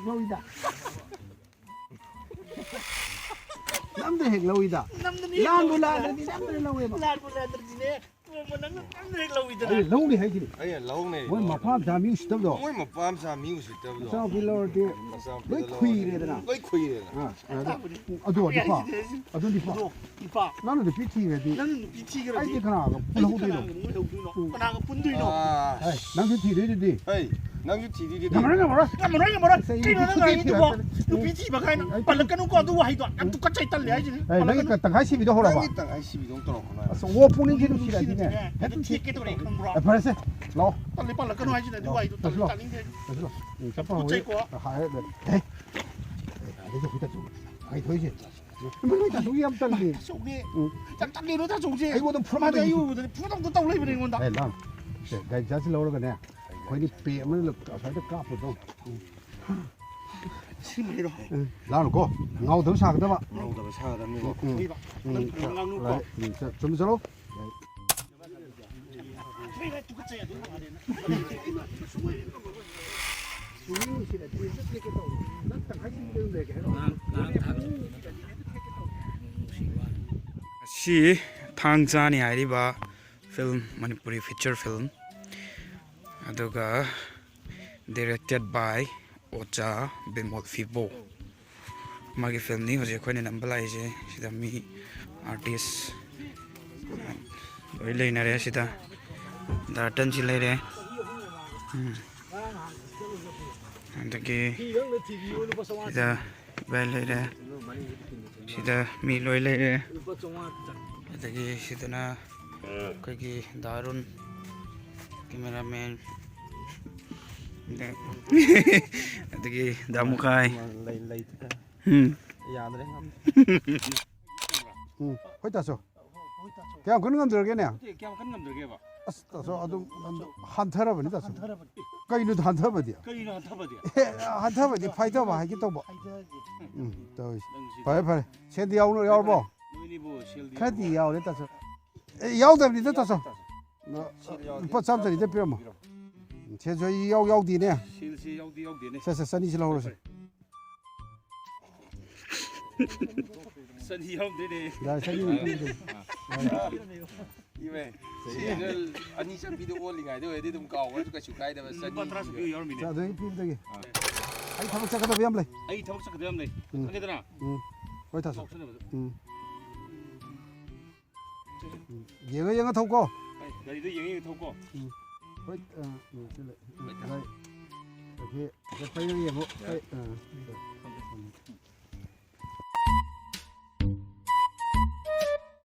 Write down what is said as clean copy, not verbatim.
lâu 남들 핵 lâu 란 남들 lâu 해봐 lâu đi hay gì ấy lâu này mỗi mà farm ra miếng súp đó mỗi một farm ra miếng súp đó sao cái lâu thì với khuy này đó với khuy này 어두 어디 봐 나는 그 PT가 돼 나는 BT가 아이 그나 불호되노 그나 분들이노 남편 T를 돼 에이 남주 TDD 가만히 뭐라 이러는 거 아니고 이 BT bakayna palagkan ko adu wahay do am tu kachay tal yaay jini nang ka tang 12도 호라 봐 땅 12동 떨어구나 서 5분인 지름 시라 디네 hetu ticket do re khang bro 벌써 너 tal palagkan wahay jini wahay do tal taling de 됐어 잠깐 우리 하야 돼 이제 기타 좀 아이 더 이제 뭐 다 소리 안 떨리 속에 짝짝이 로다 종지 아이고 너 프로마다 아이고 부담도 떠올려 버리는 건다 에이 난 내 자식 나오는 거네 거기 빼면 살짝 까부도 심해로 나는 거 ngầu thử sao đó bạn ngầu tao sao tao mua đi bạn ngang nu ko chuẩn bị rồi 내가 두 kachay adu 시 당자니 아이리바 film Manipuri feature film aduga directed by Ocha Bimol Fibo magi film ni hoje khone nambala ije sida mi artist oile na re sida da tan chi le re andagi sida bai le re sida mi loi le re adagi sidana kagi darun cameraman adagi damukai lấy 야들 한 거기 땄어 그냥 그런 건 들겠네 kya kan ngam derge ba 저 아주 한 테라버니 땄어 거기는 한 테라버디야 kay na thaba dia 한 테라버디 파이터 봐 하기 또뭐 또 봐봐 쟤디 오늘 야 봐 ni bo shel dia 카디 야 오늘 땄어 야우다니 땄어 뭐 잠들이 대표 뭐 제저 야우디네 shel se yaw di ne 세세 선이 지나 오르서 san yaw de ne 나 선이 이외 시를 아니 참 비디오 콜링 아이도 애들 좀 까고 그래서 같이 가야 되면 ba tras bi yaw mi ne 자 너희 필드게 아이 타박 잠깐 더 비암래 ai thabak sak dem ne ane dana 거기 땄어 sok sene 영어 타고 gari de yengi thoko 거기 여기 저 파이는 게 뭐